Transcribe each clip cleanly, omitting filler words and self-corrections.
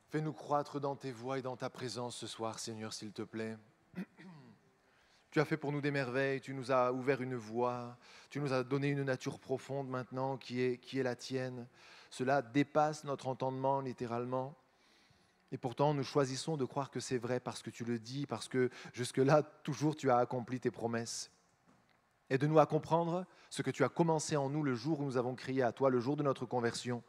Fais-nous croître dans tes voies et dans ta présence ce soir, Seigneur, s'il te plaît. Tu as fait pour nous des merveilles, tu nous as ouvert une voie, tu nous as donné une nature profonde maintenant qui est la tienne. Cela dépasse notre entendement littéralement. Et pourtant, nous choisissons de croire que c'est vrai parce que tu le dis, parce que jusque-là, toujours tu as accompli tes promesses. Aide-nous à comprendre ce que tu as commencé en nous le jour où nous avons crié à toi, le jour de notre conversion.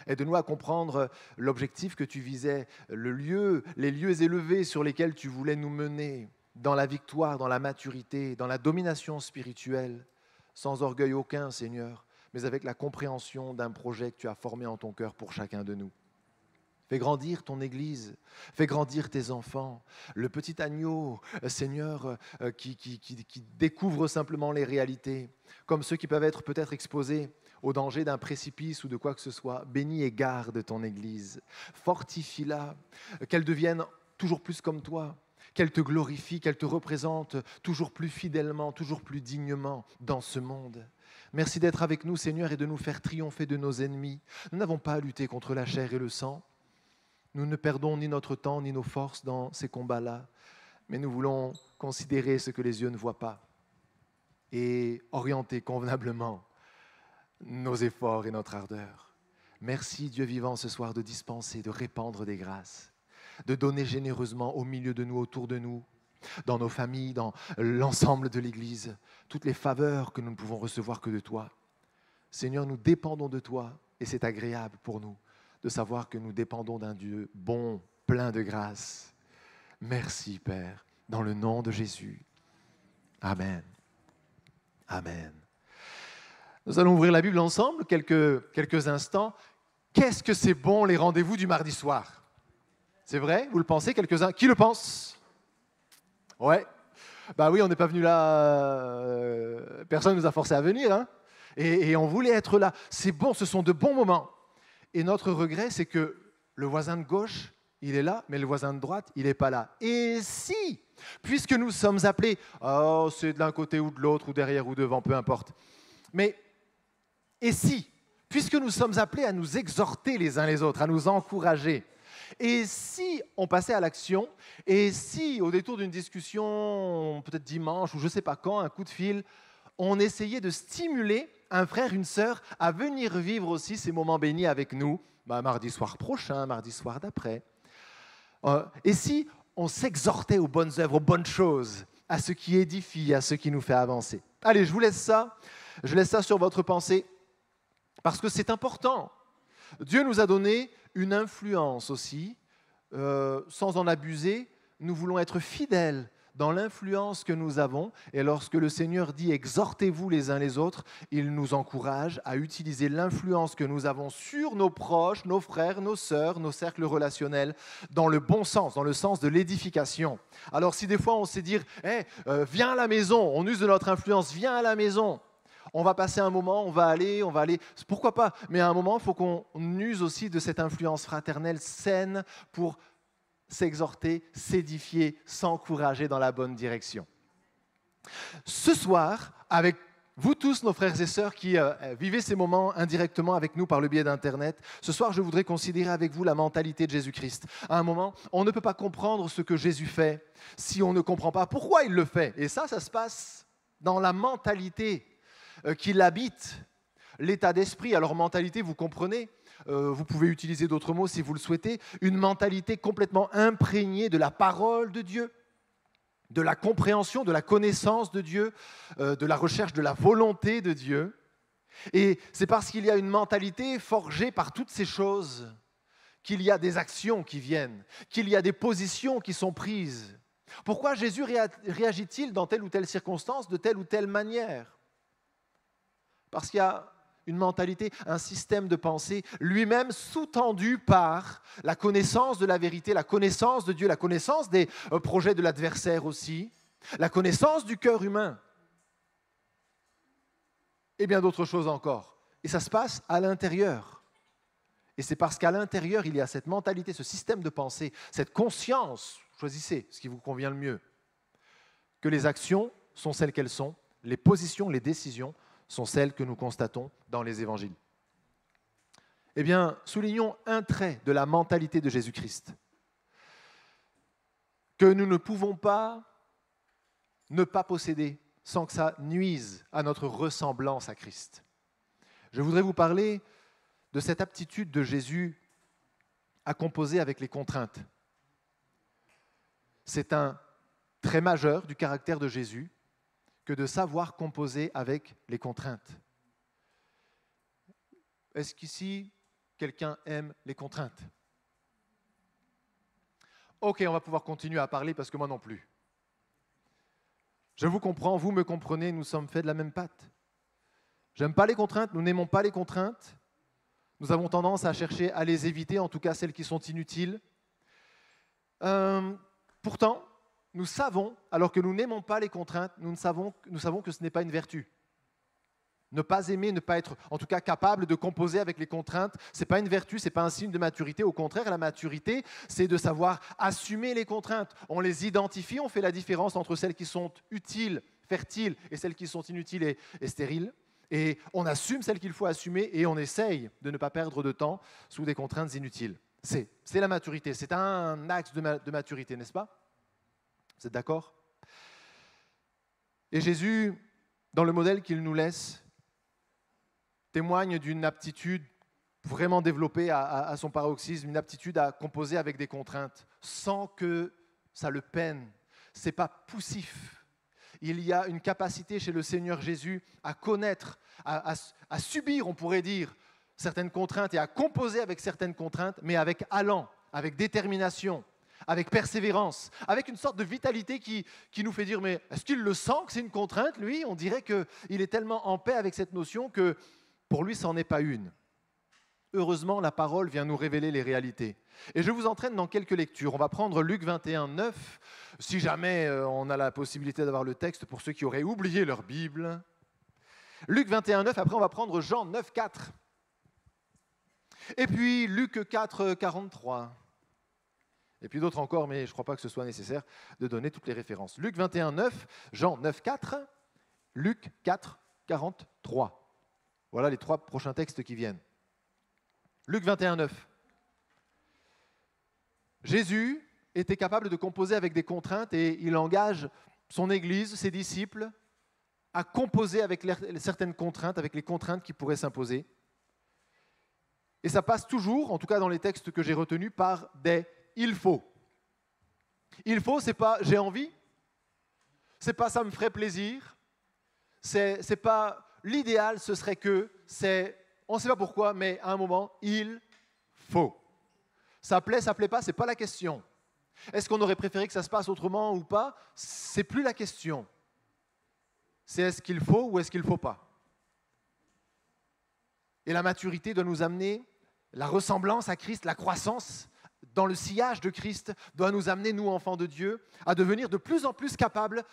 Aide-nous à comprendre l'objectif que tu visais, les lieux élevés sur lesquels tu voulais nous mener, dans la victoire, dans la maturité, dans la domination spirituelle, sans orgueil aucun, Seigneur, mais avec la compréhension d'un projet que tu as formé en ton cœur pour chacun de nous. Fais grandir ton Église, fais grandir tes enfants. Le petit agneau, Seigneur, qui découvre simplement les réalités, comme ceux qui peuvent être peut-être exposés au danger d'un précipice ou de quoi que ce soit. Bénis et garde ton Église. Fortifie-la, qu'elle devienne toujours plus comme toi, qu'elle te glorifie, qu'elle te représente toujours plus fidèlement, toujours plus dignement dans ce monde. Merci d'être avec nous, Seigneur, et de nous faire triompher de nos ennemis. Nous n'avons pas à lutter contre la chair et le sang. Nous ne perdons ni notre temps ni nos forces dans ces combats-là, mais nous voulons considérer ce que les yeux ne voient pas et orienter convenablement nos efforts et notre ardeur. Merci, Dieu vivant, ce soir de dispenser, de répandre des grâces, de donner généreusement au milieu de nous, autour de nous, dans nos familles, dans l'ensemble de l'Église, toutes les faveurs que nous ne pouvons recevoir que de toi. Seigneur, nous dépendons de toi et c'est agréable pour nous de savoir que nous dépendons d'un Dieu bon, plein de grâce. Merci, Père, dans le nom de Jésus. Amen. Amen. Nous allons ouvrir la Bible ensemble quelques instants. Qu'est-ce que c'est bon les rendez-vous du mardi soir? C'est vrai? Vous le pensez? Quelques-uns? Qui le pense? Ouais. Bah oui, on n'est pas venu là. Personne ne nous a forcé à venir, hein? Et on voulait être là. C'est bon, ce sont de bons moments. Et notre regret, c'est que le voisin de gauche, il est là, mais le voisin de droite, il n'est pas là. Et si, puisque nous sommes appelés, oh, c'est de l'un côté ou de l'autre, ou derrière ou devant, peu importe. Mais, et si, puisque nous sommes appelés à nous exhorter les uns les autres, à nous encourager, et si on passait à l'action, et si, au détour d'une discussion, peut-être dimanche, ou je ne sais pas quand, un coup de fil, on essayait de stimuler un frère, une sœur à venir vivre aussi ces moments bénis avec nous, mardi soir prochain, mardi soir d'après. Et si on s'exhortait aux bonnes œuvres, aux bonnes choses, à ce qui édifie, à ce qui nous fait avancer. Allez, je vous laisse ça. Je laisse ça sur votre pensée, parce que c'est important. Dieu nous a donné une influence aussi, sans en abuser. Nous voulons être fidèles dans l'influence que nous avons. Et lorsque le Seigneur dit « exhortez-vous les uns les autres », il nous encourage à utiliser l'influence que nous avons sur nos proches, nos frères, nos sœurs, nos cercles relationnels, dans le bon sens, dans le sens de l'édification. Alors si des fois on sait dire hey, « viens à la maison », on use de notre influence « viens à la maison », on va passer un moment, on va aller, pourquoi pas, mais à un moment, il faut qu'on use aussi de cette influence fraternelle saine pour s'exhorter, s'édifier, s'encourager dans la bonne direction. Ce soir, avec vous tous, nos frères et sœurs qui vivez ces moments indirectement avec nous par le biais d'Internet, ce soir, je voudrais considérer avec vous la mentalité de Jésus-Christ. À un moment, on ne peut pas comprendre ce que Jésus fait si on ne comprend pas pourquoi il le fait. Et ça se passe dans la mentalité qui l'habite, l'état d'esprit. Alors mentalité, vous comprenez, vous pouvez utiliser d'autres mots si vous le souhaitez, une mentalité complètement imprégnée de la parole de Dieu, de la compréhension, de la connaissance de Dieu, de la recherche de la volonté de Dieu. Et c'est parce qu'il y a une mentalité forgée par toutes ces choses qu'il y a des actions qui viennent, qu'il y a des positions qui sont prises. Pourquoi Jésus réagit-il dans telle ou telle circonstance de telle ou telle manière? Parce qu'il y a une mentalité, un système de pensée, lui-même sous-tendu par la connaissance de la vérité, la connaissance de Dieu, la connaissance des projets de l'adversaire aussi, la connaissance du cœur humain, et bien d'autres choses encore. Et ça se passe à l'intérieur. Et c'est parce qu'à l'intérieur, il y a cette mentalité, ce système de pensée, cette conscience, choisissez ce qui vous convient le mieux, que les actions sont celles qu'elles sont, les positions, les décisions sont celles que nous constatons dans les évangiles. Eh bien, soulignons un trait de la mentalité de Jésus-Christ, que nous ne pouvons pas ne pas posséder sans que ça nuise à notre ressemblance à Christ. Je voudrais vous parler de cette aptitude de Jésus à composer avec les contraintes. C'est un trait majeur du caractère de Jésus que de savoir composer avec les contraintes. Est-ce qu'ici, quelqu'un aime les contraintes? Ok, on va pouvoir continuer à parler parce que moi non plus. Je vous comprends, vous me comprenez, nous sommes faits de la même pâte. J'aime pas les contraintes, nous n'aimons pas les contraintes. Nous avons tendance à chercher à les éviter, en tout cas celles qui sont inutiles. Pourtant, nous savons, alors que nous n'aimons pas les contraintes, nous savons que ce n'est pas une vertu. Ne pas aimer, ne pas être en tout cas capable de composer avec les contraintes, ce n'est pas une vertu, ce n'est pas un signe de maturité. Au contraire, la maturité, c'est de savoir assumer les contraintes. On les identifie, on fait la différence entre celles qui sont utiles, fertiles, et celles qui sont inutiles et stériles. Et on assume celles qu'il faut assumer et on essaye de ne pas perdre de temps sous des contraintes inutiles. C'est la maturité, c'est un axe de maturité, n'est-ce pas? Vous êtes d'accord? Et Jésus, dans le modèle qu'il nous laisse, témoigne d'une aptitude vraiment développée à son paroxysme, une aptitude à composer avec des contraintes sans que ça le peine. Ce n'est pas poussif. Il y a une capacité chez le Seigneur Jésus à connaître, à subir, on pourrait dire, certaines contraintes et à composer avec certaines contraintes, mais avec allant, avec détermination, avec persévérance, avec une sorte de vitalité qui nous fait dire, mais est-ce qu'il le sent que c'est une contrainte, lui? On dirait qu'il est tellement en paix avec cette notion que pour lui, ça n'en est pas une. Heureusement, la parole vient nous révéler les réalités. Et je vous entraîne dans quelques lectures. On va prendre Luc 21, 9, si jamais on a la possibilité d'avoir le texte pour ceux qui auraient oublié leur Bible. Luc 21, 9, après on va prendre Jean 9, 4. Et puis Luc 4, 43. Et puis d'autres encore, mais je ne crois pas que ce soit nécessaire de donner toutes les références. Luc 21, 9, Jean 9, 4, Luc 4, 43. Voilà les 3 prochains textes qui viennent. Luc 21, 9. Jésus était capable de composer avec des contraintes et il engage son Église, ses disciples, à composer avec certaines contraintes, avec les contraintes qui pourraient s'imposer. Et ça passe toujours, en tout cas dans les textes que j'ai retenus, par des « il faut ». Il faut, c'est pas « j'ai envie », c'est pas « ça me ferait plaisir », c'est pas « l'idéal, ce serait que », c'est « on ne sait pas pourquoi, mais à un moment, il faut ». Ça plaît pas, ce n'est pas la question. Est-ce qu'on aurait préféré que ça se passe autrement ou pas? Ce n'est plus la question. C'est est-ce qu'il faut ou est-ce qu'il ne faut pas? Et la maturité doit nous amener, la ressemblance à Christ, la croissance dans le sillage de Christ doit nous amener, nous enfants de Dieu, à devenir de plus en plus capables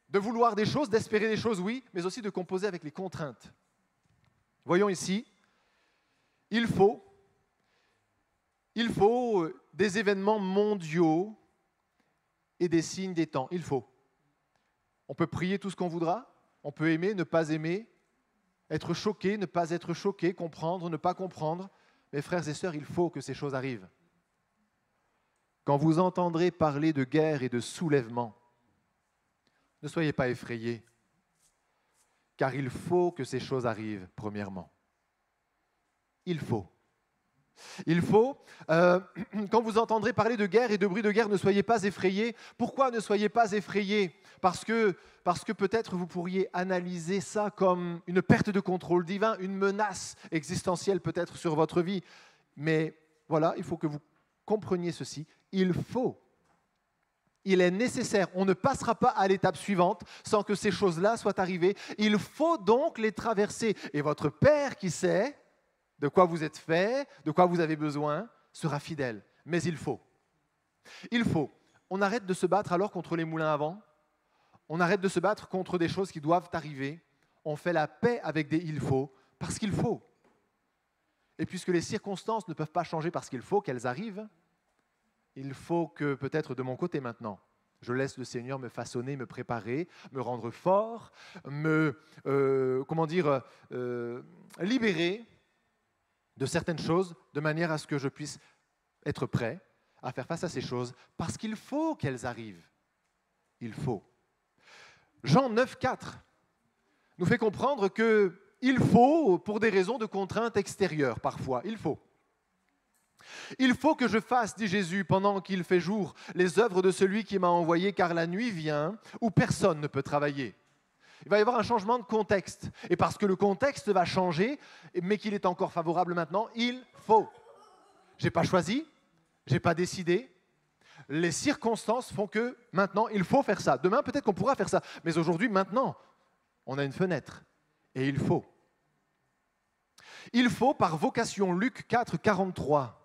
de vouloir des choses, d'espérer des choses, oui, mais aussi de composer avec les contraintes. Voyons ici, il faut des événements mondiaux et des signes des temps. Il faut. On peut prier tout ce qu'on voudra, on peut aimer, ne pas aimer, être choqué, ne pas être choqué, comprendre, ne pas comprendre. Mes frères et sœurs, il faut que ces choses arrivent. Quand vous entendrez parler de guerre et de soulèvement, ne soyez pas effrayés, car il faut que ces choses arrivent, premièrement. Il faut. Il faut, quand vous entendrez parler de guerre et de bruit de guerre, ne soyez pas effrayés. Pourquoi ne soyez pas effrayés? Parce que peut-être vous pourriez analyser ça comme une perte de contrôle divin, une menace existentielle peut-être sur votre vie. Mais voilà, il faut que vous compreniez ceci. Il faut. Il est nécessaire. On ne passera pas à l'étape suivante sans que ces choses-là soient arrivées. Il faut donc les traverser. Et votre Père qui sait de quoi vous êtes fait, de quoi vous avez besoin, sera fidèle. Mais il faut. Il faut. On arrête de se battre alors contre les moulins à vent. On arrête de se battre contre des choses qui doivent arriver. On fait la paix avec des « il faut » parce qu'il faut. Et puisque les circonstances ne peuvent pas changer parce qu'il faut qu'elles arrivent, il faut que peut-être de mon côté maintenant, je laisse le Seigneur me façonner, me préparer, me rendre fort, me libérer de certaines choses de manière à ce que je puisse être prêt à faire face à ces choses parce qu'il faut qu'elles arrivent. Il faut. Jean 9,4 nous fait comprendre qu'il faut, pour des raisons de contraintes extérieures parfois, il faut. Il faut que je fasse, dit Jésus, pendant qu'il fait jour, les œuvres de celui qui m'a envoyé, car la nuit vient où personne ne peut travailler. Il va y avoir un changement de contexte. Et parce que le contexte va changer, mais qu'il est encore favorable maintenant, il faut. Je n'ai pas choisi, je n'ai pas décidé. Les circonstances font que maintenant, il faut faire ça. Demain, peut-être qu'on pourra faire ça. Mais aujourd'hui, maintenant, on a une fenêtre. Et il faut. Il faut par vocation. Luc 4, 43.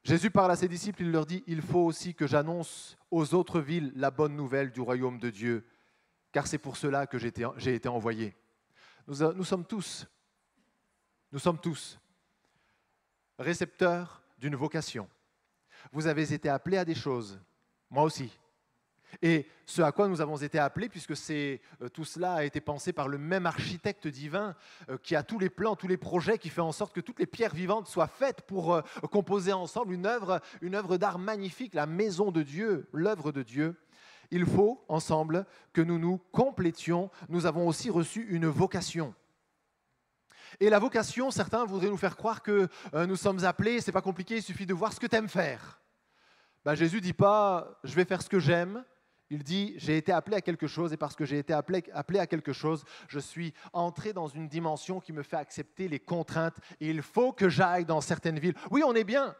Jésus parle à ses disciples, il leur dit « Il faut aussi que j'annonce aux autres villes la bonne nouvelle du royaume de Dieu, car c'est pour cela que j'ai été envoyé. » Nous sommes tous récepteurs d'une vocation. Vous avez été appelés à des choses, moi aussi. Et ce à quoi nous avons été appelés, puisque tout cela a été pensé par le même architecte divin qui a tous les plans, tous les projets, qui fait en sorte que toutes les pierres vivantes soient faites pour composer ensemble une œuvre d'art magnifique, la maison de Dieu, l'œuvre de Dieu. Il faut ensemble que nous nous complétions. Nous avons aussi reçu une vocation. Et la vocation, certains voudraient nous faire croire que nous sommes appelés, c'est pas compliqué, il suffit de voir ce que tu aimes faire. Jésus ne dit pas « je vais faire ce que j'aime ». Il dit, j'ai été appelé à quelque chose et parce que j'ai été appelé à quelque chose, je suis entré dans une dimension qui me fait accepter les contraintes et il faut que j'aille dans certaines villes. Oui, on est bien.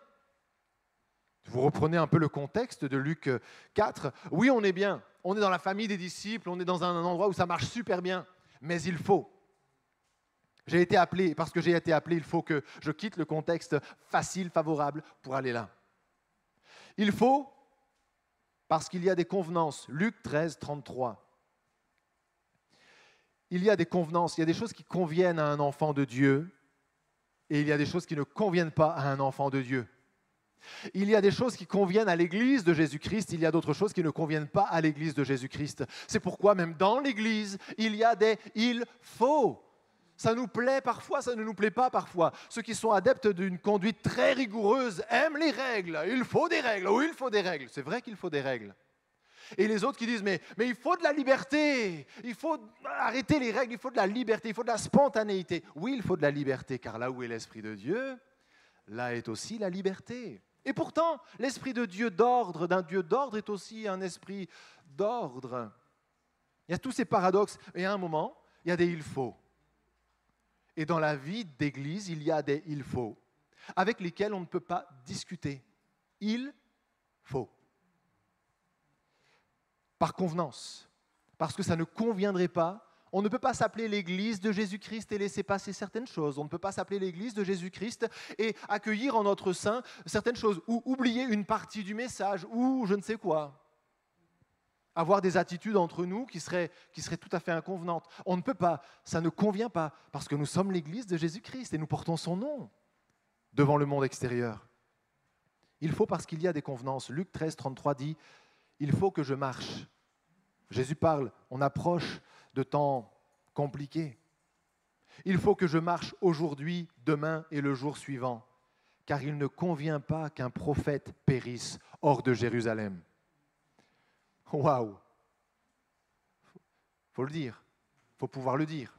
Vous reprenez un peu le contexte de Luc 4. Oui, on est bien. On est dans la famille des disciples, on est dans un endroit où ça marche super bien. Mais il faut. J'ai été appelé et parce que j'ai été appelé, il faut que je quitte le contexte facile, favorable pour aller là. Il faut parce qu'il y a des convenances. Luc 13, 33. Il y a des convenances, il y a des choses qui conviennent à un enfant de Dieu et il y a des choses qui ne conviennent pas à un enfant de Dieu. Il y a des choses qui conviennent à l'Église de Jésus-Christ, il y a d'autres choses qui ne conviennent pas à l'Église de Jésus-Christ. C'est pourquoi même dans l'Église, il y a des « il faut ». Ça nous plaît parfois, ça ne nous plaît pas parfois. Ceux qui sont adeptes d'une conduite très rigoureuse aiment les règles. Il faut des règles, oui, il faut des règles. C'est vrai qu'il faut des règles. Et les autres qui disent, mais il faut de la liberté, il faut arrêter les règles, il faut de la liberté, il faut de la spontanéité. Oui, il faut de la liberté, car là où est l'Esprit de Dieu, là est aussi la liberté. Et pourtant, l'Esprit de Dieu d'ordre, d'un Dieu d'ordre, est aussi un esprit d'ordre. Il y a tous ces paradoxes. Et à un moment, il y a des « il faut ». Et dans la vie d'église, il y a des « il faut » avec lesquels on ne peut pas discuter. Il faut. Par convenance. Parce que ça ne conviendrait pas. On ne peut pas s'appeler l'Église de Jésus-Christ et laisser passer certaines choses. On ne peut pas s'appeler l'Église de Jésus-Christ et accueillir en notre sein certaines choses ou oublier une partie du message ou je ne sais quoi. Avoir des attitudes entre nous qui seraient tout à fait inconvenantes. On ne peut pas, ça ne convient pas, parce que nous sommes l'Église de Jésus-Christ et nous portons son nom devant le monde extérieur. Il faut parce qu'il y a des convenances. Luc 13, 33 dit « Il faut que je marche ». Jésus parle, on approche de temps compliqués. Il faut que je marche aujourd'hui, demain et le jour suivant, car il ne convient pas qu'un prophète périsse hors de Jérusalem. Waouh! Il faut le dire, il faut pouvoir le dire.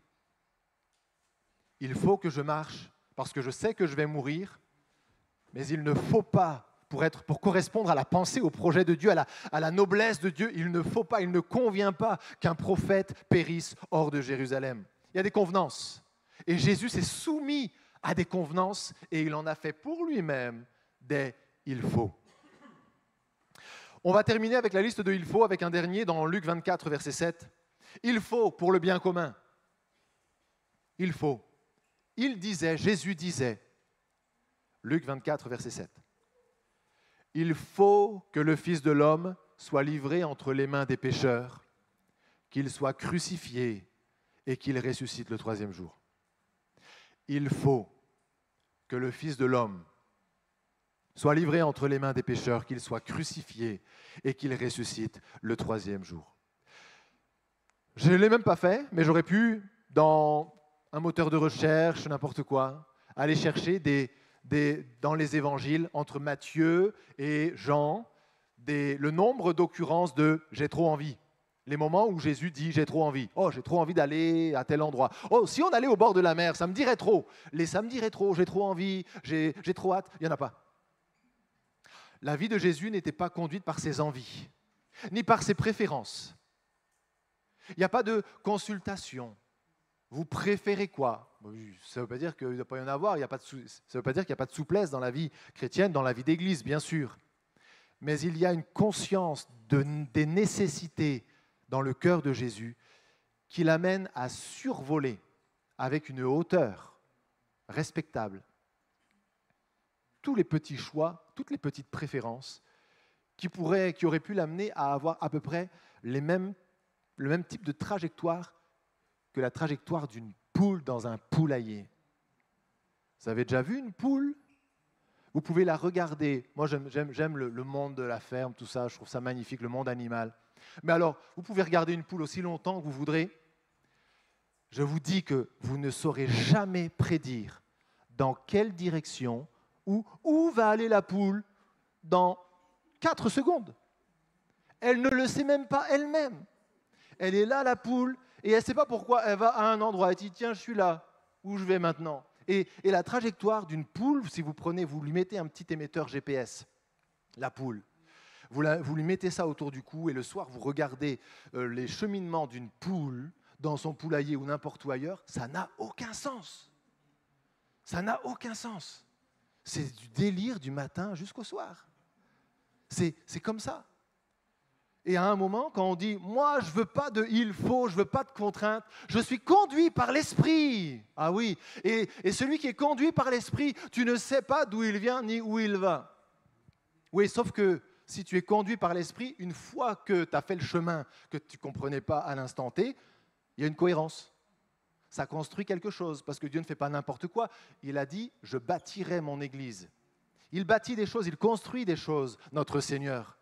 Il faut que je marche parce que je sais que je vais mourir, mais il ne faut pas, pour correspondre à la pensée, au projet de Dieu, à la noblesse de Dieu, il ne faut pas, il ne convient pas qu'un prophète périsse hors de Jérusalem. Il y a des convenances. Et Jésus s'est soumis à des convenances et il en a fait pour lui-même des « il faut ». On va terminer avec la liste de « il faut » avec un dernier dans Luc 24, verset 7. « Il faut pour le bien commun. » Il faut. Il disait, Jésus disait, Luc 24, verset 7. « Il faut que le Fils de l'homme soit livré entre les mains des pécheurs, qu'il soit crucifié et qu'il ressuscite le troisième jour. » Il faut que le Fils de l'homme soit livré entre les mains des pécheurs, qu'il soit crucifié et qu'il ressuscite le troisième jour. Je ne l'ai même pas fait, mais j'aurais pu, dans un moteur de recherche, n'importe quoi. Allez chercher dans les évangiles, entre Matthieu et Jean, le nombre d'occurrences de « j'ai trop envie ». Les moments où Jésus dit « j'ai trop envie ». Oh, j'ai trop envie d'aller à tel endroit. Oh, si on allait au bord de la mer, ça me dirait trop. Les samedis rétro, j'ai trop envie, j'ai trop hâte. Il n'y en a pas. La vie de Jésus n'était pas conduite par ses envies, ni par ses préférences. Il n'y a pas de consultation. Vous préférez quoi? Ça ne veut pas dire qu'il ne doit pas y en avoir. Ça ne veut pas dire qu'il n'y a pas de souplesse dans la vie chrétienne, dans la vie d'église, bien sûr. Mais il y a une conscience des nécessités dans le cœur de Jésus qui l'amène à survoler avec une hauteur respectable tous les petits choix, toutes les petites préférences qui auraient pu l'amener à avoir à peu près le même type de trajectoire que la trajectoire d'une poule dans un poulailler. Vous avez déjà vu une poule? Vous pouvez la regarder. Moi, j'aime le monde de la ferme, tout ça, je trouve ça magnifique, le monde animal. Mais alors, vous pouvez regarder une poule aussi longtemps que vous voudrez. Je vous dis que vous ne saurez jamais prédire dans quelle direction ou où va aller la poule dans 4 secondes. Elle ne le sait même pas elle-même. Elle est là, la poule, et elle ne sait pas pourquoi elle va à un endroit. Elle dit, tiens, je suis là, où je vais maintenant? Et la trajectoire d'une poule, si vous lui mettez un petit émetteur GPS, la poule, vous lui mettez ça autour du cou, et le soir, vous regardez les cheminements d'une poule dans son poulailler ou n'importe où ailleurs, ça n'a aucun sens. Ça n'a aucun sens. C'est du délire du matin jusqu'au soir. C'est comme ça. Et à un moment, quand on dit « moi, je ne veux pas de il faut, je ne veux pas de contraintes, je suis conduit par l'Esprit ». Ah oui, et celui qui est conduit par l'Esprit, tu ne sais pas d'où il vient ni où il va. Oui, sauf que si tu es conduit par l'Esprit, une fois que tu as fait le chemin que tu ne comprenais pas à l'instant T, il y a une cohérence. Ça construit quelque chose, parce que Dieu ne fait pas n'importe quoi. Il a dit « je bâtirai mon Église ». Il bâtit des choses, il construit des choses, notre Seigneur.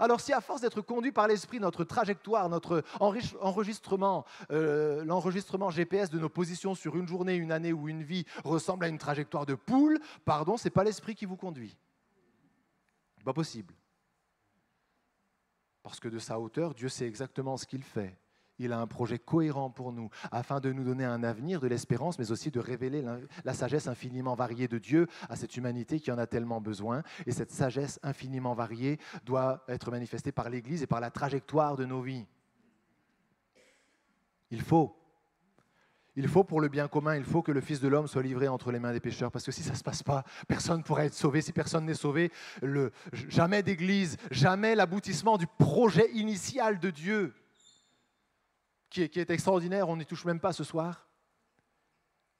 Alors si à force d'être conduit par l'Esprit, notre trajectoire, notre enregistrement, l'enregistrement GPS de nos positions sur une journée, une année ou une vie ressemble à une trajectoire de poule, pardon, ce n'est pas l'Esprit qui vous conduit. Pas possible. Parce que de sa hauteur, Dieu sait exactement ce qu'il fait. Il a un projet cohérent pour nous, afin de nous donner un avenir, de l'espérance, mais aussi de révéler la sagesse infiniment variée de Dieu à cette humanité qui en a tellement besoin. Et cette sagesse infiniment variée doit être manifestée par l'Église et par la trajectoire de nos vies. Il faut pour le bien commun, il faut que le Fils de l'homme soit livré entre les mains des pécheurs, parce que si ça ne se passe pas, personne ne pourra être sauvé. Si personne n'est sauvé, jamais d'Église, jamais l'aboutissement du projet initial de Dieu, qui est extraordinaire, on n'y touche même pas ce soir.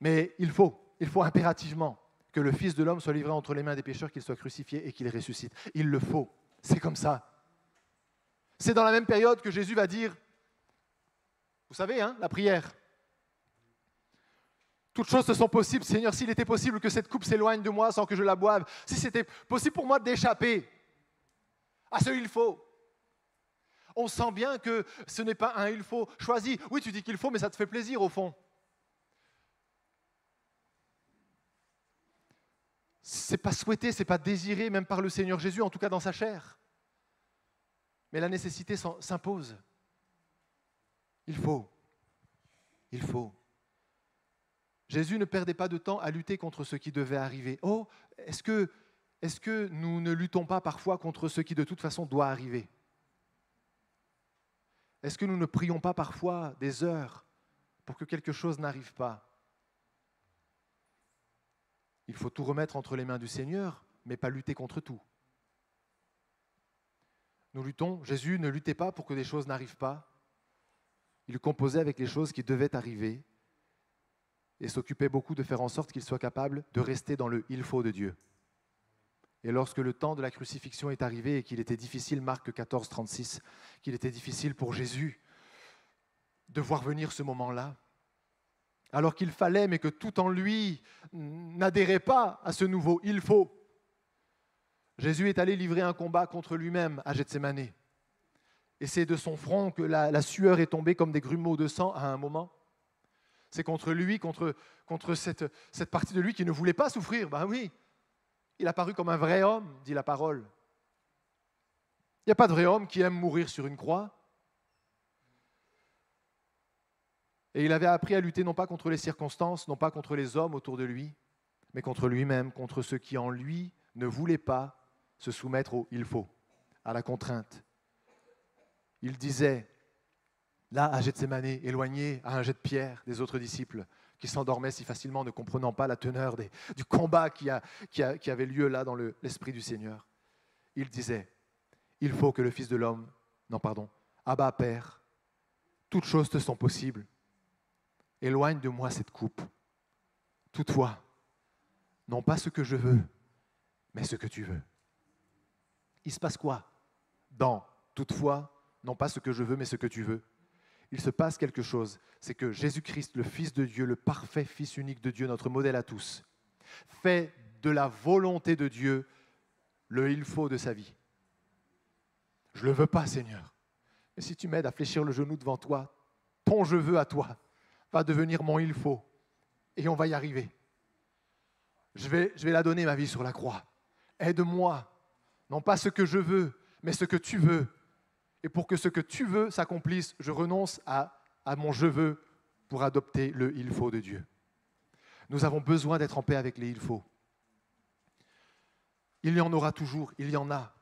Mais il faut impérativement que le Fils de l'homme soit livré entre les mains des pécheurs, qu'il soit crucifié et qu'il ressuscite. Il le faut, c'est comme ça. C'est dans la même période que Jésus va dire, vous savez, la prière. Toutes choses te sont possibles, Seigneur, s'il était possible que cette coupe s'éloigne de moi sans que je la boive, si c'était possible pour moi d'échapper à ce il faut. On sent bien que ce n'est pas un il faut choisi. Oui, tu dis qu'il faut, mais ça te fait plaisir au fond. C'est pas souhaité, c'est pas désiré, même par le Seigneur Jésus, en tout cas dans sa chair. Mais la nécessité s'impose. Il faut. Jésus ne perdait pas de temps à lutter contre ce qui devait arriver. Oh, est-ce que nous ne luttons pas parfois contre ce qui de toute façon doit arriver? Est-ce que nous ne prions pas parfois des heures pour que quelque chose n'arrive pas? Il faut tout remettre entre les mains du Seigneur, mais pas lutter contre tout. Nous luttons, Jésus ne luttait pas pour que des choses n'arrivent pas. Il composait avec les choses qui devaient arriver et s'occupait beaucoup de faire en sorte qu'il soit capable de rester dans le « il faut » de Dieu. Et lorsque le temps de la crucifixion est arrivé et qu'il était difficile, Marc 14, 36, qu'il était difficile pour Jésus de voir venir ce moment-là, alors qu'il fallait, mais que tout en lui n'adhérait pas à ce nouveau « il faut », Jésus est allé livrer un combat contre lui-même à Gethsémanée. Et c'est de son front que la sueur est tombée comme des grumeaux de sang à un moment. C'est contre lui, contre cette partie de lui qui ne voulait pas souffrir. Ben oui, il a paru comme un vrai homme, dit la parole. Il n'y a pas de vrai homme qui aime mourir sur une croix. Et il avait appris à lutter non pas contre les circonstances, non pas contre les hommes autour de lui, mais contre lui-même, contre ceux qui en lui ne voulaient pas se soumettre au « il faut », à la contrainte. Il disait, là, à Gethsémane, éloigné à un jet de pierre des autres disciples, qui s'endormaient si facilement, ne comprenant pas la teneur du combat qui avait lieu là dans l'Esprit du Seigneur. Il disait, il faut que le Fils de l'homme, Abba Père, toutes choses te sont possibles. Éloigne de moi cette coupe. Toutefois, non pas ce que je veux, mais ce que tu veux. Il se passe quoi dans toutefois, non pas ce que je veux, mais ce que tu veux? Il se passe quelque chose, c'est que Jésus-Christ, le Fils de Dieu, le parfait Fils unique de Dieu, notre modèle à tous, fait de la volonté de Dieu le il faut de sa vie. Je ne le veux pas, Seigneur. Mais si tu m'aides à fléchir le genou devant toi, ton je veux à toi va devenir mon il faut. Et on va y arriver. Je vais la donner, ma vie, sur la croix. Aide-moi, non pas ce que je veux, mais ce que tu veux. Et pour que ce que tu veux s'accomplisse, je renonce à mon je veux pour adopter le il faut de Dieu. Nous avons besoin d'être en paix avec les il faut. Il y en aura toujours, il y en a.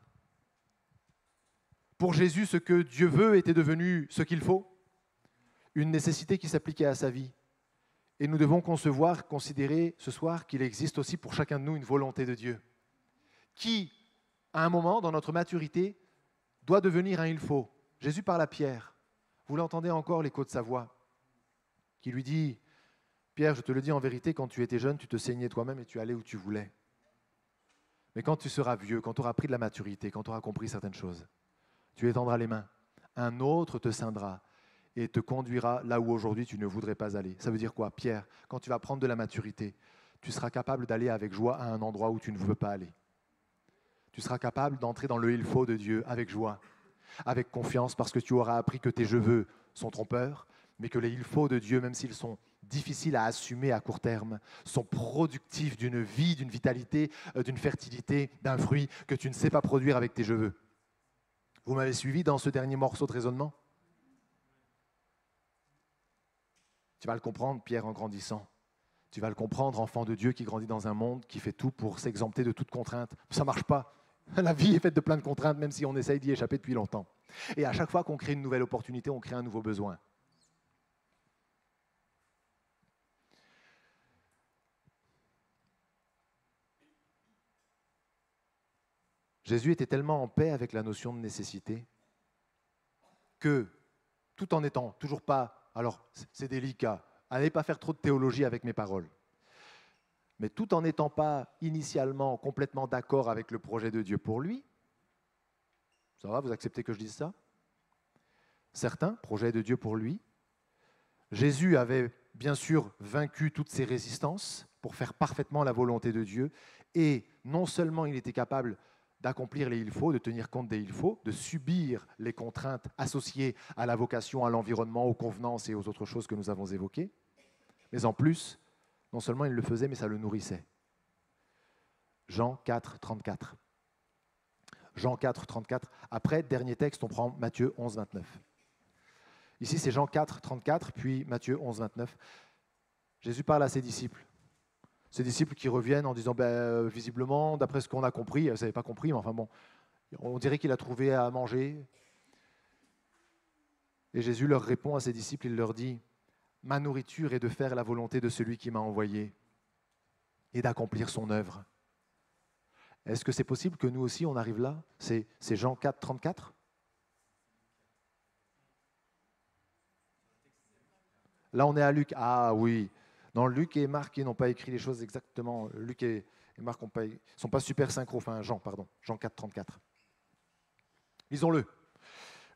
Pour Jésus, ce que Dieu veut était devenu ce qu'il faut, une nécessité qui s'appliquait à sa vie. Et nous devons considérer ce soir qu'il existe aussi pour chacun de nous une volonté de Dieu, qui, à un moment, dans notre maturité, doit devenir un il faut. Jésus parle à Pierre. Vous l'entendez encore, l'écho de sa voix, qui lui dit, Pierre, je te le dis en vérité, quand tu étais jeune, tu te saignais toi-même et tu allais où tu voulais. Mais quand tu seras vieux, quand tu auras pris de la maturité, quand tu auras compris certaines choses, tu étendras les mains. Un autre te ceindra et te conduira là où aujourd'hui tu ne voudrais pas aller. Ça veut dire quoi, Pierre? Quand tu vas prendre de la maturité, tu seras capable d'aller avec joie à un endroit où tu ne veux pas aller. Tu seras capable d'entrer dans le il faut de Dieu avec joie, avec confiance, parce que tu auras appris que tes je veux sont trompeurs, mais que les il faut de Dieu, même s'ils sont difficiles à assumer à court terme, sont productifs d'une vie, d'une vitalité, d'une fertilité, d'un fruit que tu ne sais pas produire avec tes je veux. Vous m'avez suivi dans ce dernier morceau de raisonnement? Tu vas le comprendre, Pierre, en grandissant. Tu vas le comprendre, enfant de Dieu qui grandit dans un monde qui fait tout pour s'exempter de toute contrainte. Ça ne marche pas. La vie est faite de plein de contraintes, même si on essaye d'y échapper depuis longtemps. Et à chaque fois qu'on crée une nouvelle opportunité, on crée un nouveau besoin. Jésus était tellement en paix avec la notion de nécessité que, tout en n'étant toujours pas, alors c'est délicat, allez pas faire trop de théologie avec mes paroles, mais tout en n'étant pas initialement complètement d'accord avec le projet de Dieu pour lui, ça va, vous acceptez que je dise ça? Certains, projet de Dieu pour lui, Jésus avait bien sûr vaincu toutes ses résistances pour faire parfaitement la volonté de Dieu, et non seulement il était capable d'accomplir les il faut, de tenir compte des il faut, de subir les contraintes associées à la vocation, à l'environnement, aux convenances et aux autres choses que nous avons évoquées, mais en plus, non seulement il le faisait, mais ça le nourrissait. Jean 4, 34. Jean 4, 34. Après, dernier texte, on prend Matthieu 11, 29. Ici, c'est Jean 4, 34, puis Matthieu 11, 29. Jésus parle à ses disciples. Ses disciples qui reviennent en disant, visiblement, d'après ce qu'on a compris, vous n'avez pas compris, mais enfin bon, on dirait qu'il a trouvé à manger. Et Jésus leur répond à ses disciples, il leur dit, ma nourriture est de faire la volonté de celui qui m'a envoyé et d'accomplir son œuvre. Est-ce que c'est possible que nous aussi, on arrive là? C'est Jean 4, 34? Là, on est à Luc. Ah oui. Non, Luc et Marc, ils n'ont pas écrit les choses exactement. Luc et Marc ne sont pas super synchro. Enfin, Jean 4, 34. Lisons-le.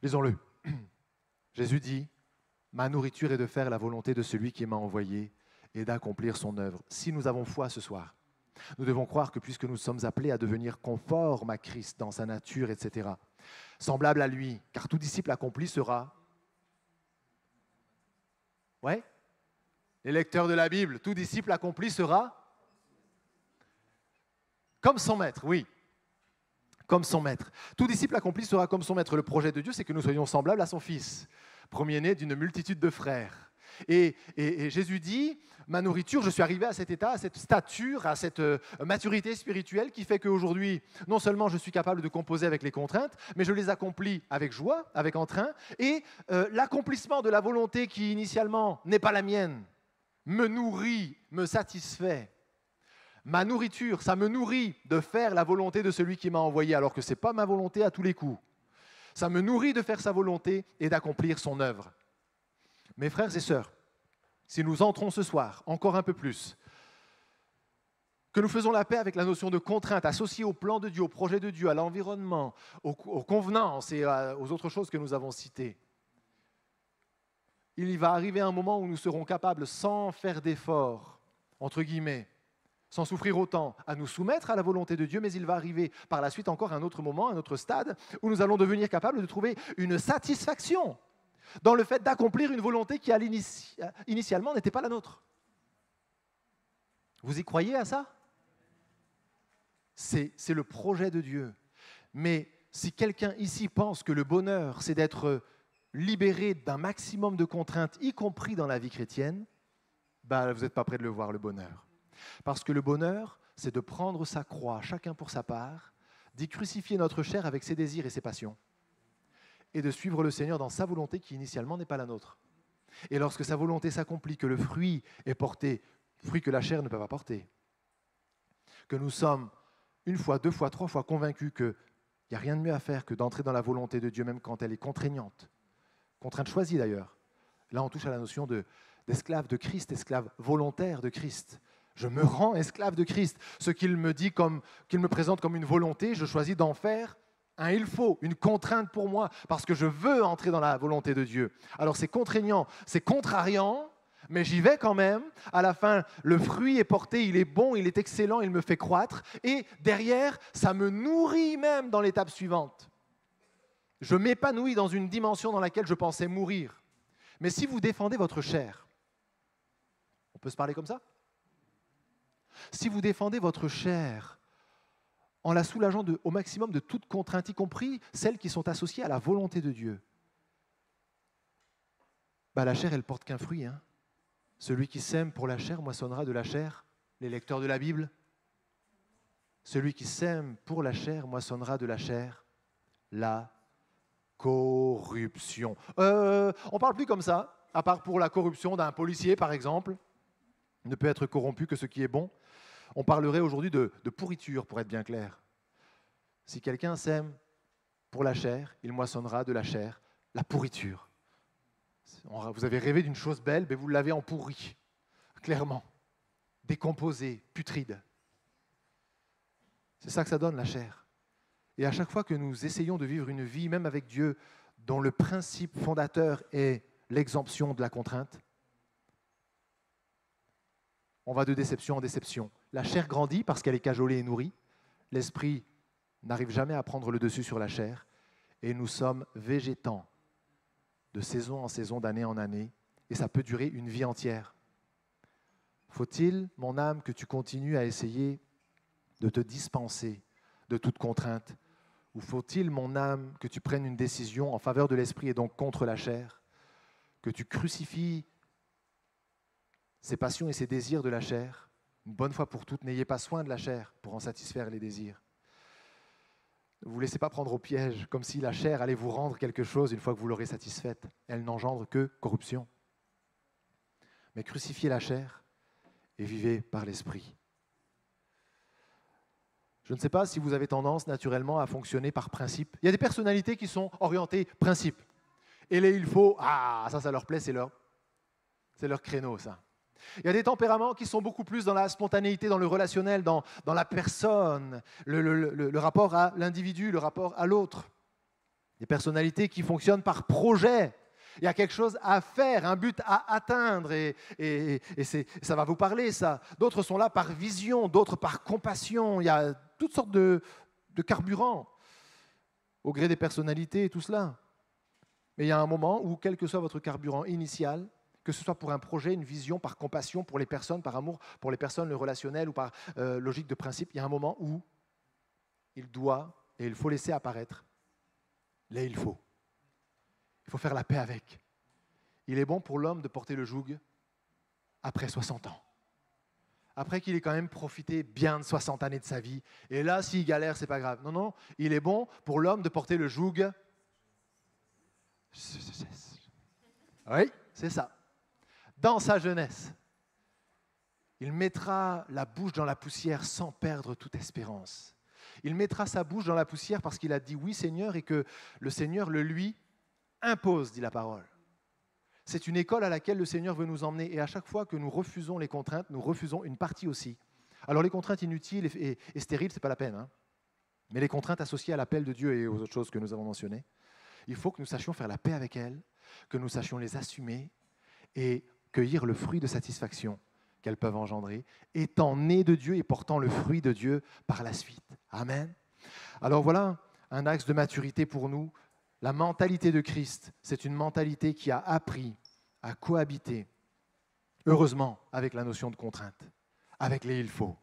Lisons-le. Jésus dit, ma nourriture est de faire la volonté de celui qui m'a envoyé et d'accomplir son œuvre. Si nous avons foi ce soir, nous devons croire que puisque nous sommes appelés à devenir conformes à Christ dans sa nature, etc., semblable à lui, car tout disciple accompli sera... Ouais? Les lecteurs de la Bible, tout disciple accompli sera comme son maître, oui. Comme son maître. Tout disciple accompli sera comme son maître. Le projet de Dieu, c'est que nous soyons semblables à son Fils, premier-né d'une multitude de frères. Et Jésus dit, ma nourriture, je suis arrivé à cet état, à cette stature, à cette maturité spirituelle qui fait qu'aujourd'hui, non seulement je suis capable de composer avec les contraintes, mais je les accomplis avec joie, avec entrain, et l'accomplissement de la volonté qui initialement n'est pas la mienne, me nourrit, me satisfait. Ma nourriture, ça me nourrit de faire la volonté de celui qui m'a envoyé, alors que ce n'est pas ma volonté à tous les coups. Ça me nourrit de faire sa volonté et d'accomplir son œuvre. Mes frères et sœurs, si nous entrons ce soir encore un peu plus, que nous faisons la paix avec la notion de contrainte associée au plan de Dieu, au projet de Dieu, à l'environnement, aux convenances et aux autres choses que nous avons citées, il va arriver un moment où nous serons capables, sans faire d'efforts, entre guillemets, sans souffrir autant, à nous soumettre à la volonté de Dieu, mais il va arriver par la suite encore un autre moment, un autre stade, où nous allons devenir capables de trouver une satisfaction dans le fait d'accomplir une volonté qui, initialement, n'était pas la nôtre. Vous y croyez à ça ? C'est le projet de Dieu. Mais si quelqu'un ici pense que le bonheur, c'est d'être libéré d'un maximum de contraintes, y compris dans la vie chrétienne, vous n'êtes pas prêt de le voir, le bonheur. Parce que le bonheur, c'est de prendre sa croix, chacun pour sa part, d'y crucifier notre chair avec ses désirs et ses passions, et de suivre le Seigneur dans sa volonté qui initialement n'est pas la nôtre. Et lorsque sa volonté s'accomplit, que le fruit est porté, fruit que la chair ne peut pas porter, que nous sommes une fois, deux fois, trois fois convaincus qu'il n'y a rien de mieux à faire que d'entrer dans la volonté de Dieu, même quand elle est contraignante, contrainte choisie d'ailleurs. Là, on touche à la notion d'esclave de Christ, esclave volontaire de Christ. Je me rends esclave de Christ. Ce qu'il me dit, qu'il me présente comme une volonté, je choisis d'en faire un il faut, une contrainte pour moi, parce que je veux entrer dans la volonté de Dieu. Alors c'est contraignant, c'est contrariant, mais j'y vais quand même. À la fin, le fruit est porté, il est bon, il est excellent, il me fait croître. Et derrière, ça me nourrit même dans l'étape suivante. Je m'épanouis dans une dimension dans laquelle je pensais mourir. Mais si vous défendez votre chair, on peut se parler comme ça ? Si vous défendez votre chair en la soulageant au maximum de toute contrainte, y compris celles qui sont associées à la volonté de Dieu, la chair, elle porte qu'un fruit. Hein. Celui qui sème pour la chair moissonnera de la chair. Les lecteurs de la Bible. Celui qui sème pour la chair moissonnera de la chair. La corruption. On ne parle plus comme ça, à part pour la corruption d'un policier, par exemple. Il ne peut être corrompu que ce qui est bon. On parlerait aujourd'hui de pourriture, pour être bien clair. Si quelqu'un sème pour la chair, il moissonnera de la chair la pourriture. Vous avez rêvé d'une chose belle, mais vous l'avez en pourri, clairement. Décomposé, putride. C'est ça que ça donne, la chair. Et à chaque fois que nous essayons de vivre une vie, même avec Dieu, dont le principe fondateur est l'exemption de la contrainte, on va de déception en déception. La chair grandit parce qu'elle est cajolée et nourrie. L'esprit n'arrive jamais à prendre le dessus sur la chair. Et nous sommes végétants de saison en saison, d'année en année. Et ça peut durer une vie entière. Faut-il, mon âme, que tu continues à essayer de te dispenser de toute contrainte? Ou faut-il, mon âme, que tu prennes une décision en faveur de l'esprit et donc contre la chair? Que tu crucifies ses passions et ses désirs de la chair, une bonne fois pour toutes, n'ayez pas soin de la chair pour en satisfaire les désirs. Ne vous laissez pas prendre au piège, comme si la chair allait vous rendre quelque chose une fois que vous l'aurez satisfaite. Elle n'engendre que corruption. Mais crucifiez la chair et vivez par l'esprit. Je ne sais pas si vous avez tendance naturellement à fonctionner par principe. Il y a des personnalités qui sont orientées principe. Et les il faut, ça leur plaît, c'est leur créneau, ça. Il y a des tempéraments qui sont beaucoup plus dans la spontanéité, dans le relationnel, dans la personne, le rapport à l'individu, le rapport à l'autre. Des personnalités qui fonctionnent par projet. Il y a quelque chose à faire, un but à atteindre, et ça va vous parler, ça. D'autres sont là par vision, d'autres par compassion. Il y a toutes sortes de carburants au gré des personnalités et tout cela. Mais il y a un moment où, quel que soit votre carburant initial, que ce soit pour un projet, une vision, par compassion pour les personnes, par amour pour les personnes, le relationnel ou par logique de principe, il y a un moment où il doit et il faut laisser apparaître les il faut. Il faut faire la paix avec. Il est bon pour l'homme de porter le joug après 60 ans. Après qu'il ait quand même profité bien de 60 années de sa vie. Et là, s'il galère, ce n'est pas grave. Non, non, il est bon pour l'homme de porter le joug. Oui, c'est ça. Dans sa jeunesse. Il mettra la bouche dans la poussière sans perdre toute espérance. Il mettra sa bouche dans la poussière parce qu'il a dit oui Seigneur et que le Seigneur le lui impose, dit la parole. C'est une école à laquelle le Seigneur veut nous emmener et à chaque fois que nous refusons les contraintes, nous refusons une partie aussi. Alors les contraintes inutiles et stériles, ce n'est pas la peine, hein. Mais les contraintes associées à l'appel de Dieu et aux autres choses que nous avons mentionnées, il faut que nous sachions faire la paix avec elles, que nous sachions les assumer et cueillir le fruit de satisfaction qu'elles peuvent engendrer, étant nées de Dieu et portant le fruit de Dieu par la suite. Amen. Alors voilà un axe de maturité pour nous. La mentalité de Christ, c'est une mentalité qui a appris à cohabiter, heureusement, avec la notion de contrainte, avec les il faut.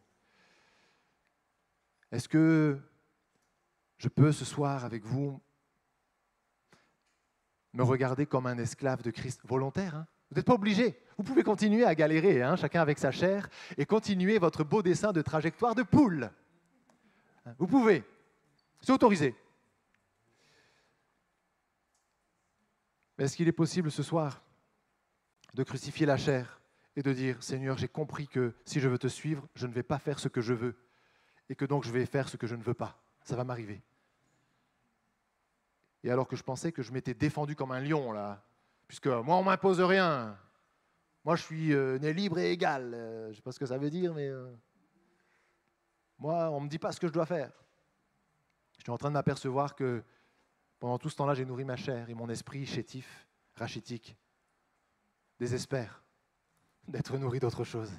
Est-ce que je peux ce soir avec vous me regarder comme un esclave de Christ volontaire, hein? Vous n'êtes pas obligé. Vous pouvez continuer à galérer, hein, chacun avec sa chair, et continuer votre beau dessin de trajectoire de poule. Vous pouvez. C'est autorisé. Mais est-ce qu'il est possible ce soir de crucifier la chair et de dire « Seigneur, j'ai compris que si je veux te suivre, je ne vais pas faire ce que je veux et que donc je vais faire ce que je ne veux pas. Ça va m'arriver. » Et alors que je pensais que je m'étais défendu comme un lion, là, puisque moi, on ne m'impose rien. Moi, je suis né libre et égal. Je ne sais pas ce que ça veut dire, mais moi, on ne me dit pas ce que je dois faire. Je suis en train de m'apercevoir que pendant tout ce temps-là, j'ai nourri ma chair et mon esprit chétif, rachitique, désespère d'être nourri d'autre chose.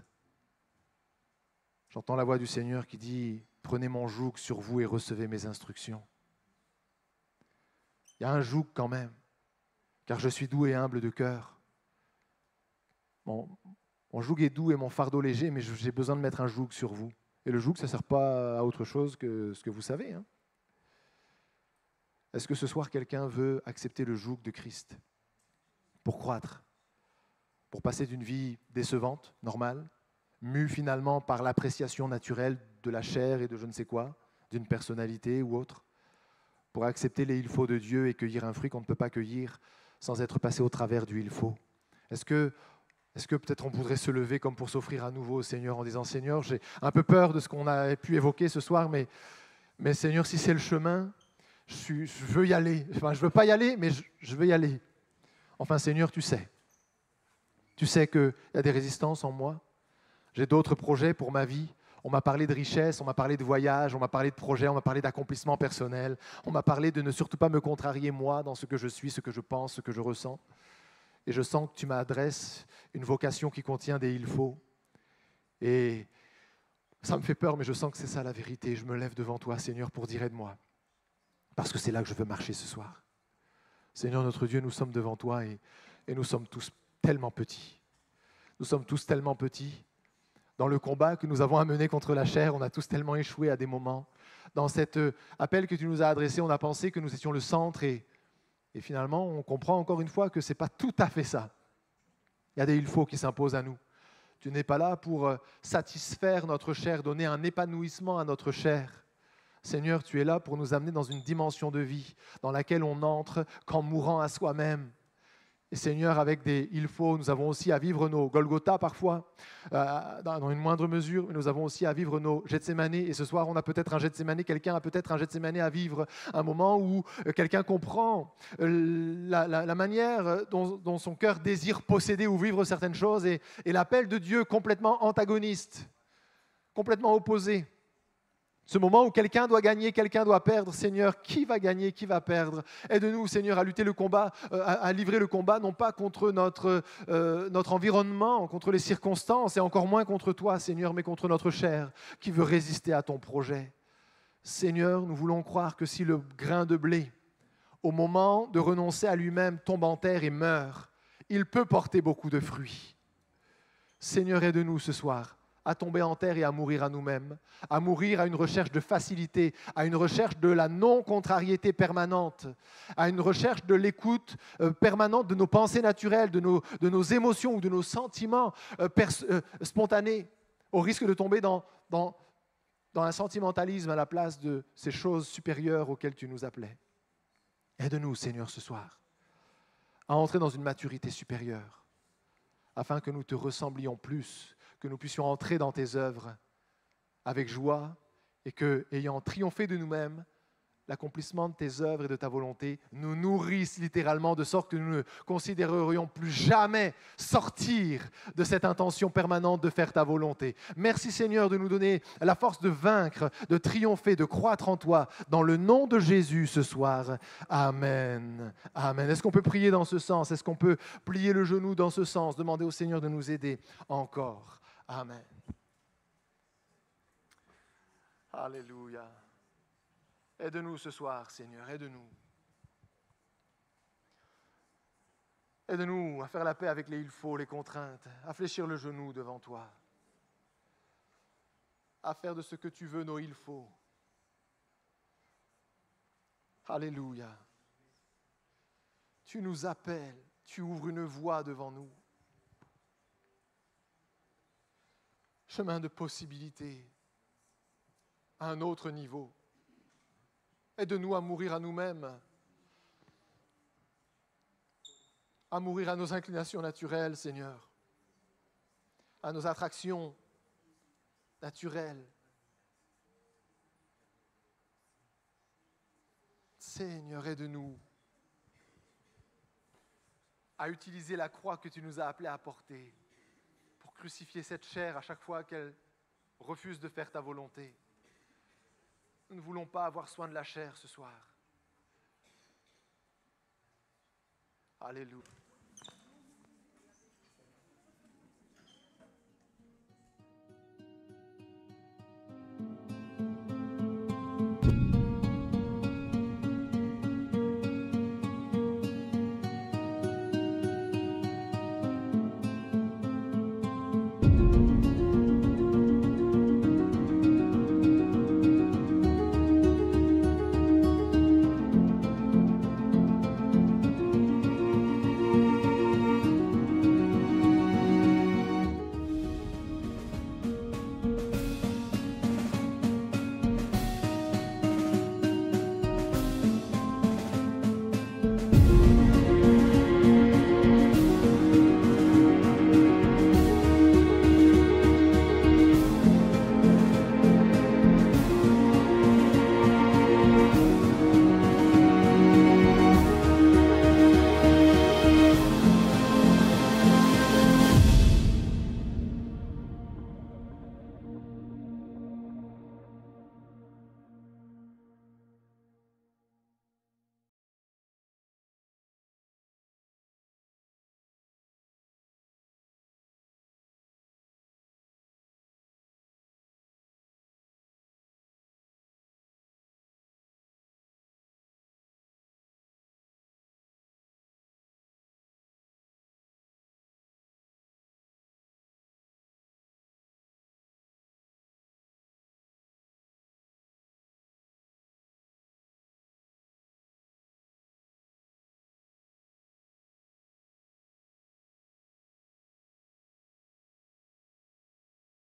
J'entends la voix du Seigneur qui dit « Prenez mon joug sur vous et recevez mes instructions. » Il y a un joug quand même, car je suis doux et humble de cœur. Mon joug est doux et mon fardeau léger, mais j'ai besoin de mettre un joug sur vous. Et le joug, ça ne sert pas à autre chose que ce que vous savez, hein. Est-ce que ce soir, quelqu'un veut accepter le joug de Christ pour croître, pour passer d'une vie décevante, normale, mue finalement par l'appréciation naturelle de la chair et de je ne sais quoi, d'une personnalité ou autre, pour accepter les il faut de Dieu et cueillir un fruit qu'on ne peut pas cueillir sans être passé au travers du il faut? Est-ce que peut-être on voudrait se lever comme pour s'offrir à nouveau au Seigneur en disant « Seigneur, j'ai un peu peur de ce qu'on a pu évoquer ce soir, mais Seigneur, si c'est le chemin, je veux y aller. Enfin, je ne veux pas y aller, mais je veux y aller. Enfin, Seigneur, tu sais. Tu sais qu'il y a des résistances en moi. J'ai d'autres projets pour ma vie. On m'a parlé de richesse, on m'a parlé de voyage, on m'a parlé de projets, on m'a parlé d'accomplissement personnel. On m'a parlé de ne surtout pas me contrarier, moi, dans ce que je suis, ce que je pense, ce que je ressens. Et je sens que tu m'adresses une vocation qui contient des « il faut ». Et ça me fait peur, mais je sens que c'est ça la vérité. Je me lève devant toi, Seigneur, pour dire aide-moi. Parce que c'est là que je veux marcher ce soir. Seigneur notre Dieu, nous sommes devant toi et nous sommes tous tellement petits. Nous sommes tous tellement petits. Dans le combat que nous avons à mener contre la chair, on a tous tellement échoué à des moments. Dans cet appel que tu nous as adressé, on a pensé que nous étions le centre et finalement, on comprend encore une fois que ce n'est pas tout à fait ça. Il y a des « il faut » qui s'imposent à nous. Tu n'es pas là pour satisfaire notre chair, donner un épanouissement à notre chair. Seigneur, tu es là pour nous amener dans une dimension de vie dans laquelle on entre qu'en mourant à soi-même. Et Seigneur, avec des « il faut », nous avons aussi à vivre nos Golgotha parfois, dans une moindre mesure, mais nous avons aussi à vivre nos Gethsémane. Et ce soir, on a peut-être un Gethsémane, quelqu'un a peut-être un Gethsémane à vivre, un moment où quelqu'un comprend la manière dont son cœur désire posséder ou vivre certaines choses et l'appel de Dieu complètement antagoniste, complètement opposé. Ce moment où quelqu'un doit gagner, quelqu'un doit perdre. Seigneur, qui va gagner, qui va perdre? Aide-nous, Seigneur, à lutter le combat, à livrer le combat, non pas contre notre environnement, contre les circonstances, et encore moins contre toi, Seigneur, mais contre notre chair qui veut résister à ton projet. Seigneur, nous voulons croire que si le grain de blé, au moment de renoncer à lui-même, tombe en terre et meurt, il peut porter beaucoup de fruits. Seigneur, aide-nous ce soir à tomber en terre et à mourir à nous-mêmes, à mourir à une recherche de facilité, à une recherche de la non-contrariété permanente, à une recherche de l'écoute permanente de nos pensées naturelles, de nos émotions ou de nos sentiments spontanés, au risque de tomber dans un sentimentalisme à la place de ces choses supérieures auxquelles tu nous appelais. Aide-nous, Seigneur, ce soir, à entrer dans une maturité supérieure, afin que nous te ressemblions plus, que nous puissions entrer dans tes œuvres avec joie et que, ayant triomphé de nous-mêmes, l'accomplissement de tes œuvres et de ta volonté nous nourrisse littéralement de sorte que nous ne considérerions plus jamais sortir de cette intention permanente de faire ta volonté. Merci Seigneur de nous donner la force de vaincre, de triompher, de croître en toi. Dans le nom de Jésus ce soir. Amen. Amen. Est-ce qu'on peut prier dans ce sens? Est-ce qu'on peut plier le genou dans ce sens? Demander au Seigneur de nous aider encore. Amen. Alléluia. Aide-nous ce soir, Seigneur, aide-nous. Aide-nous à faire la paix avec les il faut, les contraintes, à fléchir le genou devant toi, à faire de ce que tu veux nos il faut. Alléluia. Tu nous appelles, tu ouvres une voie devant nous. Chemin de possibilités à un autre niveau. Aide-nous à mourir à nous-mêmes, à mourir à nos inclinations naturelles, Seigneur, à nos attractions naturelles. Seigneur, aide-nous à utiliser la croix que tu nous as appelés à porter pour crucifier cette chair à chaque fois qu'elle refuse de faire ta volonté. Nous ne voulons pas avoir soin de la chair ce soir. Alléluia.